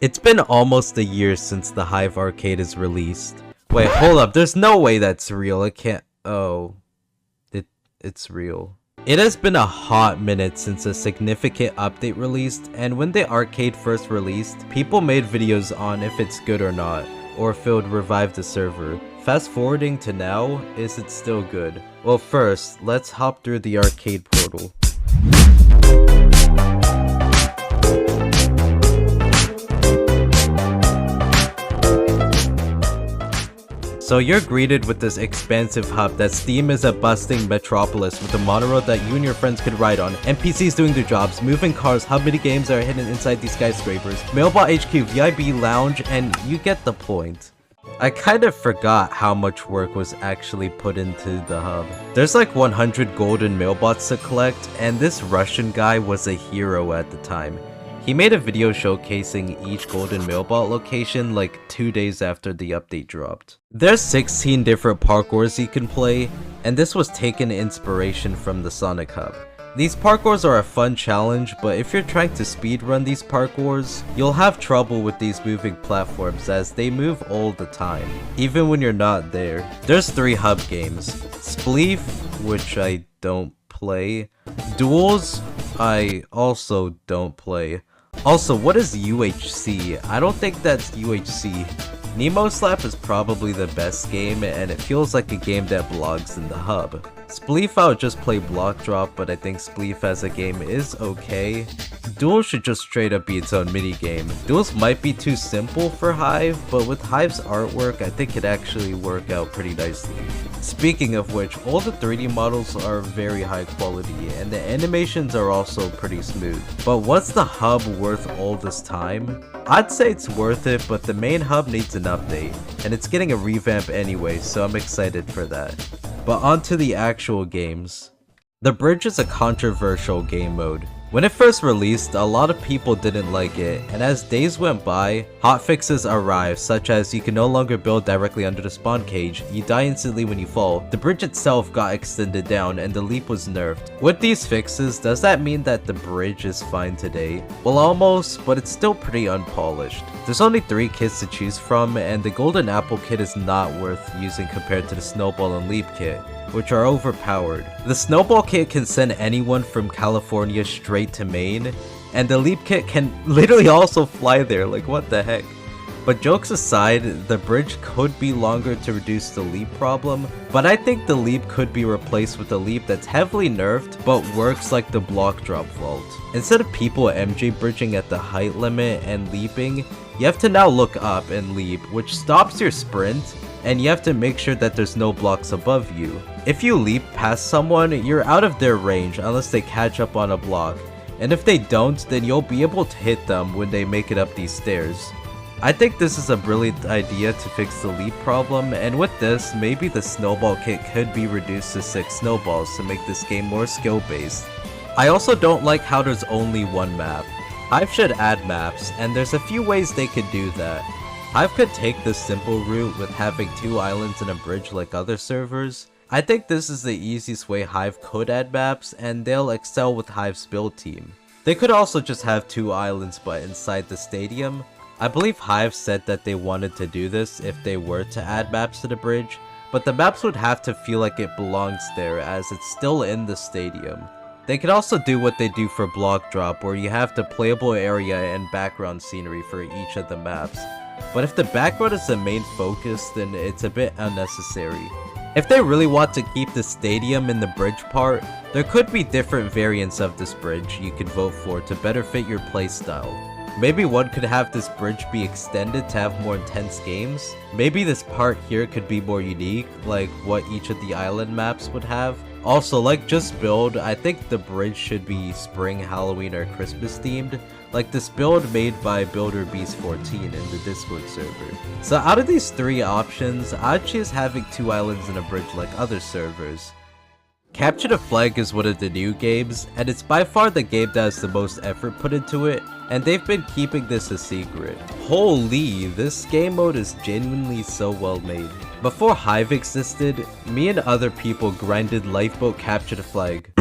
It's been almost a year since the Hive Arcade is released. Wait, hold up, there's no way that's real. It can't— oh. It's real. It has been a hot minute since a significant update released, and when the arcade first released, people made videos on if it's good or not, or if it would revive the server. Fast forwarding to now, is it still good? Well, first, let's hop through the arcade portal. So you're greeted with this expansive hub that Steam is a bustling metropolis with a monorail that you and your friends could ride on, NPCs doing their jobs, moving cars, hub mini games are hidden inside these skyscrapers, Mailbot HQ, VIB lounge, and you get the point. I kind of forgot how much work was actually put into the hub. There's like 100 golden mailbots to collect, and this Russian guy was a hero at the time. He made a video showcasing each golden mailbot location like 2 days after the update dropped. There's 16 different parkours you can play, and this was taken inspiration from the Sonic Hub. These parkours are a fun challenge, but if you're trying to speedrun these parkours, you'll have trouble with these moving platforms as they move all the time, even when you're not there. There's 3 hub games: Spleef, which I don't play, Duels, I also don't play. Also, what is UHC? I don't think that's UHC. Nemo Slap is probably the best game, and it feels like a game that belongs in the hub. Spleef, I would just play Block Drop, but I think Spleef as a game is okay. Duel should just straight up be its own minigame. Duels might be too simple for Hive, but with Hive's artwork, I think it actually work out pretty nicely. Speaking of which, all the 3D models are very high quality, and the animations are also pretty smooth. But was the hub worth all this time? I'd say it's worth it, but the main hub needs an update, and it's getting a revamp anyway, so I'm excited for that. But on to the actual games. The Bridge is a controversial game mode. When it first released, a lot of people didn't like it, and as days went by, hotfixes arrived, such as you can no longer build directly under the spawn cage, you die instantly when you fall, the bridge itself got extended down, and the leap was nerfed. With these fixes, does that mean that the bridge is fine today? Well, almost, but it's still pretty unpolished. There's only 3 kits to choose from, and the Golden Apple kit is not worth using compared to the Snowball and Leap kit, which are overpowered. The Snowball kit can send anyone from California straight to Maine, and the Leap kit can literally also fly there, like what the heck. But jokes aside, the bridge could be longer to reduce the leap problem, but I think the leap could be replaced with a leap that's heavily nerfed but works like the block drop vault. Instead of people MJ bridging at the height limit and leaping, you have to now look up and leap, which stops your sprint, and you have to make sure that there's no blocks above you. If you leap past someone, you're out of their range unless they catch up on a block, and if they don't, then you'll be able to hit them when they make it up these stairs. I think this is a brilliant idea to fix the leap problem, and with this, maybe the snowball kit could be reduced to 6 snowballs to make this game more skill based. I also don't like how there's only one map. Hive should add maps, and there's a few ways they could do that. Hive could take the simple route with having 2 islands and a bridge like other servers. I think this is the easiest way Hive could add maps, and they'll excel with Hive's build team. They could also just have 2 islands but inside the stadium. I believe Hive said that they wanted to do this if they were to add maps to the bridge, but the maps would have to feel like it belongs there as it's still in the stadium. They could also do what they do for Block Drop, where you have the playable area and background scenery for each of the maps. But if the background is the main focus, then it's a bit unnecessary. If they really want to keep the stadium in the bridge part, there could be different variants of this bridge you could vote for to better fit your playstyle. Maybe one could have this bridge be extended to have more intense games. Maybe this part here could be more unique, like what each of the island maps would have. Also, like Just Build, I think the bridge should be spring, Halloween, or Christmas themed, like this build made by BuilderBeast14 in the Discord server. So out of these 3 options, I'd choose having 2 islands and a bridge like other servers. Capture the Flag is one of the new games, and it's by far the game that has the most effort put into it, and they've been keeping this a secret. Holy, this game mode is genuinely so well made. Before Hive existed, me and other people grinded Lifeboat Capture the Flag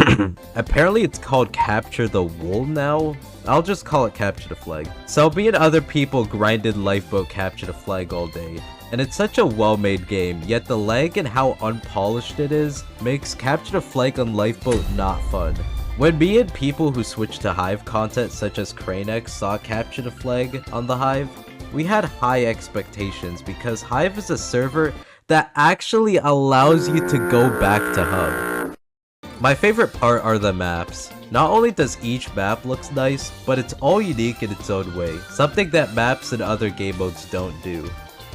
Apparently it's called Capture the Wool now. I'll just call it Capture the Flag. So me and other people grinded Lifeboat Capture the Flag all day. And it's such a well-made game, yet the lag and how unpolished it is makes Capture the Flag on Lifeboat not fun. When me and people who switched to Hive content such as Cranex saw Capture the Flag on the Hive, we had high expectations because Hive is a server that actually allows you to go back to Hub. My favorite part are the maps. Not only does each map looks nice, but it's all unique in its own way, something that maps in other game modes don't do.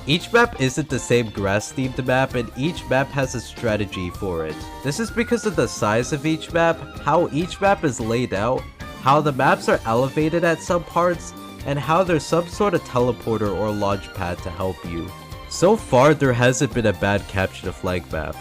Each map isn't the same grass themed map, and each map has a strategy for it. This is because of the size of each map, how each map is laid out, how the maps are elevated at some parts, and how there's some sort of teleporter or launch pad to help you. So far, there hasn't been a bad Capture the Flag map.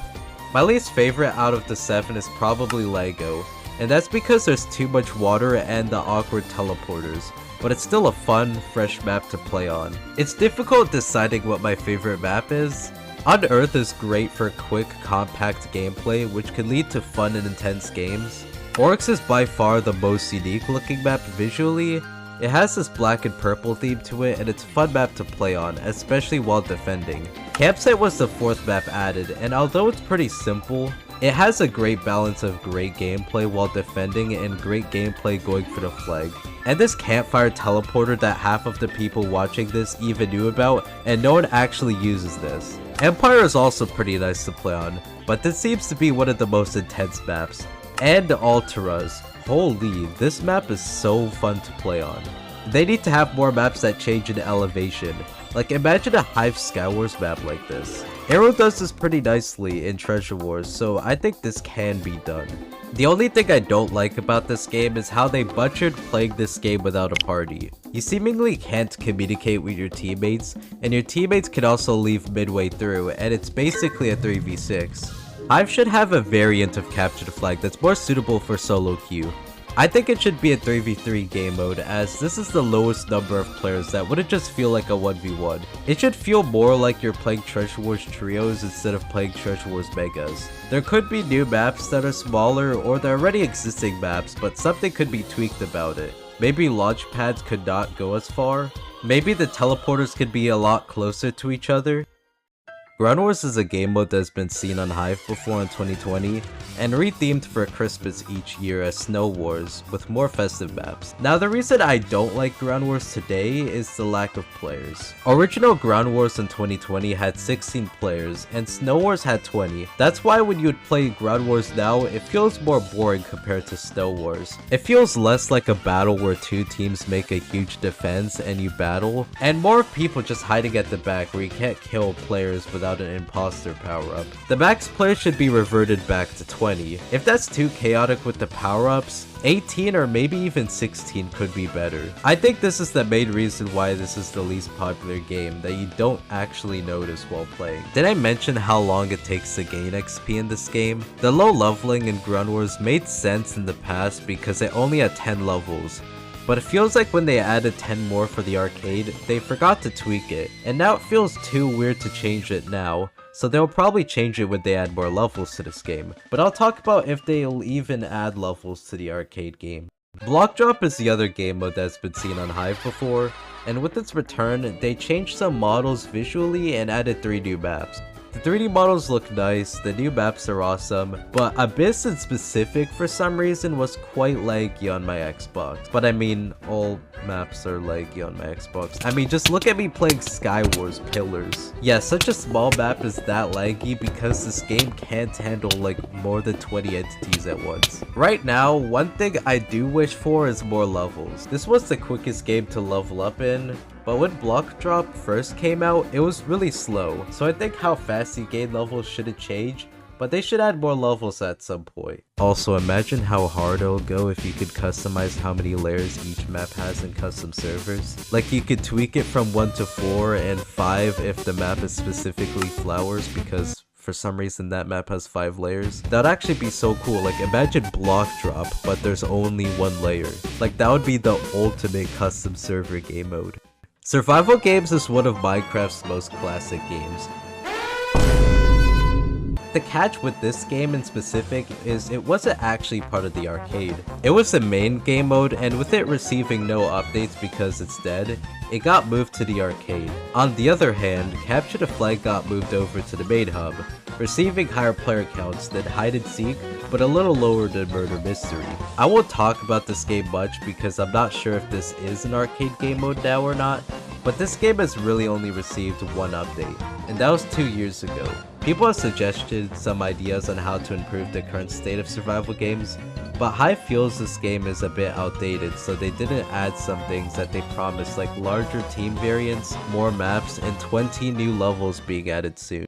My least favorite out of the 7 is probably Lego, and that's because there's too much water and the awkward teleporters. But it's still a fun, fresh map to play on. It's difficult deciding what my favorite map is. Unearth is great for quick, compact gameplay, which can lead to fun and intense games. Oryx is by far the most unique looking map visually. It has this black and purple theme to it, and it's a fun map to play on, especially while defending. Campsite was the 4th map added, and although it's pretty simple, it has a great balance of great gameplay while defending and great gameplay going for the flag. And this campfire teleporter that half of the people watching this even knew about, and no one actually uses this. Empire is also pretty nice to play on, but this seems to be one of the most intense maps. And Altaras. Holy, this map is so fun to play on. They need to have more maps that change in elevation. Like, imagine a Hive Skywars map like this. Arrow does this pretty nicely in Treasure Wars, so I think this can be done. The only thing I don't like about this game is how they butchered playing this game without a party. You seemingly can't communicate with your teammates, and your teammates can also leave midway through, and it's basically a 3v6. Hive should have a variant of Capture the Flag that's more suitable for solo queue. I think it should be a 3v3 game mode, as this is the lowest number of players that wouldn't just feel like a 1v1. It should feel more like you're playing Treasure Wars Trios instead of playing Treasure Wars Megas. There could be new maps that are smaller, or the already existing maps, but something could be tweaked about it. Maybe launch pads could not go as far. Maybe the teleporters could be a lot closer to each other. Ground Wars is a game mode that has been seen on Hive before in 2020, and rethemed for Christmas each year as Snow Wars, with more festive maps. Now the reason I don't like Ground Wars today is the lack of players. Original Ground Wars in 2020 had 16 players, and Snow Wars had 20. That's why when you would play Ground Wars now, it feels more boring compared to Snow Wars. It feels less like a battle where two teams make a huge defense and you battle, and more of people just hiding at the back where you can't kill players without an imposter power-up. The max player should be reverted back to 20. If that's too chaotic with the power-ups, 18 or maybe even 16 could be better. I think this is the main reason why this is the least popular game that you don't actually notice while playing. Did I mention how long it takes to gain XP in this game? The low leveling in Ground Wars made sense in the past because it only had 10 levels. But it feels like when they added 10 more for the arcade, they forgot to tweak it, and now it feels too weird to change it now, so they'll probably change it when they add more levels to this game. But I'll talk about if they'll even add levels to the arcade game. Block Drop is the other game mode that's been seen on Hive before, and with its return, they changed some models visually and added 3 new maps. The 3D models look nice, the new maps are awesome, but Abyss in specific for some reason was quite laggy on my Xbox. But I mean, all maps are laggy on my Xbox. I mean, just look at me playing Skywars Pillars. Yeah, such a small map is that laggy because this game can't handle like more than 20 entities at once. Right now, one thing I do wish for is more levels. This was the quickest game to level up in, but when Block Drop first came out, it was really slow, so I think how fast you gain levels shouldn't change, but they should add more levels at some point. Also, imagine how hard it'll go if you could customize how many layers each map has in custom servers. Like, you could tweak it from 1 to 4 and 5 if the map is specifically flowers, because for some reason that map has 5 layers. That'd actually be so cool. Like, imagine Block Drop, but there's only 1 layer. Like, that would be the ultimate custom server game mode. Survival games is one of Minecraft's most classic games. the catch with this game in specific is it wasn't actually part of the arcade. It was the main game mode, and with it receiving no updates because it's dead, it got moved to the arcade. On the other hand, Capture the Flag got moved over to the main hub, receiving higher player counts than Hide and Seek, but a little lower than Murder Mystery. I won't talk about this game much because I'm not sure if this is an arcade game mode now or not, but this game has really only received one update, and that was 2 years ago. People have suggested some ideas on how to improve the current state of survival games, but Hive feels this game is a bit outdated, so they didn't add some things that they promised, like larger team variants, more maps, and 20 new levels being added soon.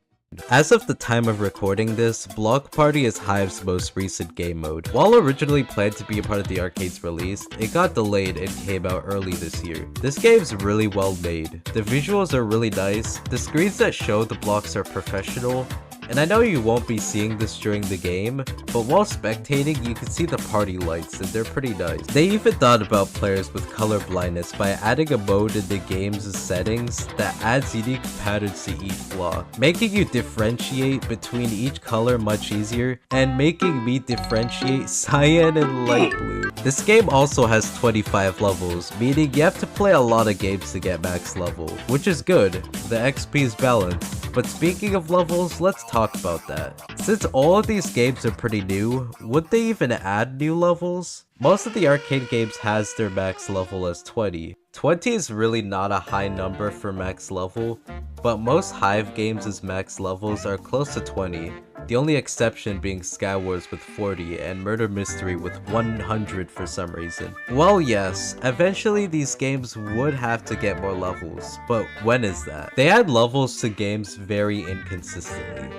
As of the time of recording this, Block Party is Hive's most recent game mode. While originally planned to be a part of the arcade's release, it got delayed and came out early this year. This game's really well made. The visuals are really nice, the screens that show the blocks are professional, and I know you won't be seeing this during the game, but while spectating you can see the party lights and they're pretty nice. They even thought about players with color blindness by adding a mode in the game's settings that adds unique patterns to each block, making you differentiate between each color much easier, and making me differentiate cyan and light blue. This game also has 25 levels, meaning you have to play a lot of games to get max level, which is good. The XP is balanced. But speaking of levels, let's talk about that. Since all of these games are pretty new, would they even add new levels? Most of the arcade games has their max level as 20. 20 is really not a high number for max level, but most Hive games' max levels are close to 20. The only exception being Skywars with 40 and Murder Mystery with 100 for some reason. Well, yes, eventually these games would have to get more levels, but when is that? They add levels to games very inconsistently.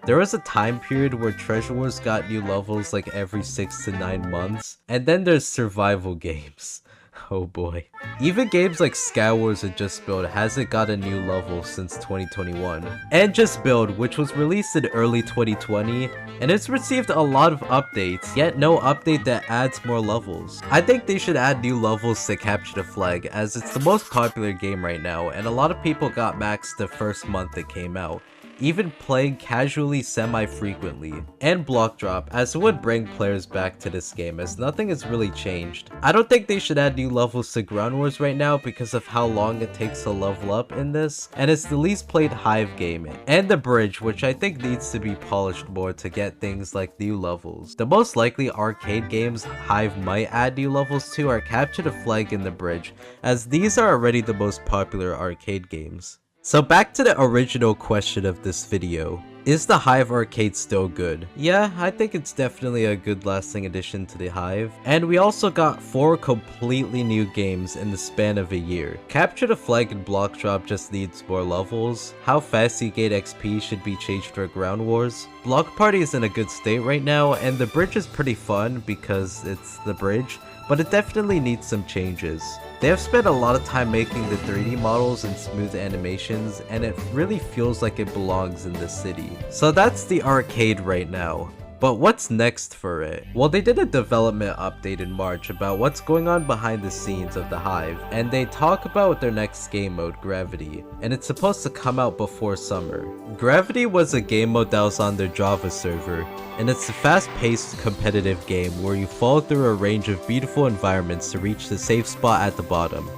There was a time period where Treasure Wars got new levels like every 6 to 9 months, and then there's survival games. Oh boy. Even games like Skywars and Just Build hasn't got a new level since 2021. And Just Build, which was released in early 2020, and it's received a lot of updates, yet no update that adds more levels. I think they should add new levels to Capture the Flag, as it's the most popular game right now, and a lot of people got maxed the first month it came out, even playing casually semi-frequently, and Block Drop, as it would bring players back to this game as nothing has really changed. I don't think they should add new levels to Ground Wars right now because of how long it takes to level up in this, and it's the least played Hive game, and the bridge, which I think needs to be polished more to get things like new levels. The most likely arcade games Hive might add new levels to are Capture the Flag and the bridge, as these are already the most popular arcade games. So back to the original question of this video. Is the Hive Arcade still good? Yeah, I think it's definitely a good lasting addition to the Hive. And we also got 4 completely new games in the span of a year. Capture the Flag and Block Drop just needs more levels. How fast you gain XP should be changed for Ground Wars. Block Party is in a good state right now, and the bridge is pretty fun because it's the bridge, but it definitely needs some changes. They have spent a lot of time making the 3D models and smooth animations, and it really feels like it belongs in the city. So that's the arcade right now. But what's next for it? Well, they did a development update in March about what's going on behind the scenes of the Hive, and they talk about their next game mode, Gravity, and it's supposed to come out before summer. Gravity was a game mode that was on their Java server, and it's a fast-paced competitive game where you fall through a range of beautiful environments to reach the safe spot at the bottom.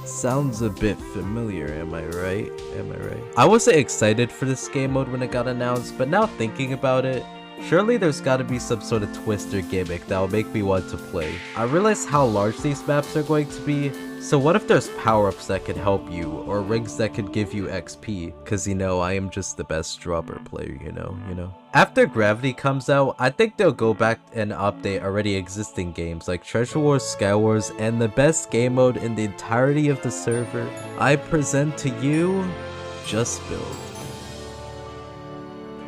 Sounds a bit familiar, am I right? I wasn't excited for this game mode when it got announced, but now thinking about it, surely there's gotta be some sort of twist or gimmick that will make me want to play. I realize how large these maps are going to be, so what if there's power-ups that could help you, or rings that could give you XP? Cause you know, I am just the best dropper player, you know. After Gravity comes out, I think they'll go back and update already existing games like Treasure Wars, Skywars, and the best game mode in the entirety of the server. I present to you, Just Build.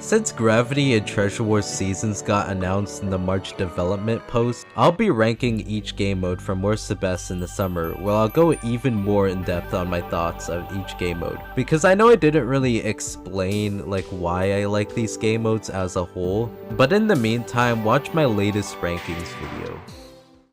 Since Gravity and Treasure Wars seasons got announced in the March development post, I'll be ranking each game mode from worst to best in the summer, where I'll go even more in depth on my thoughts of each game mode. Because I know I didn't really explain like why I like these game modes as a whole, but in the meantime, watch my latest rankings video.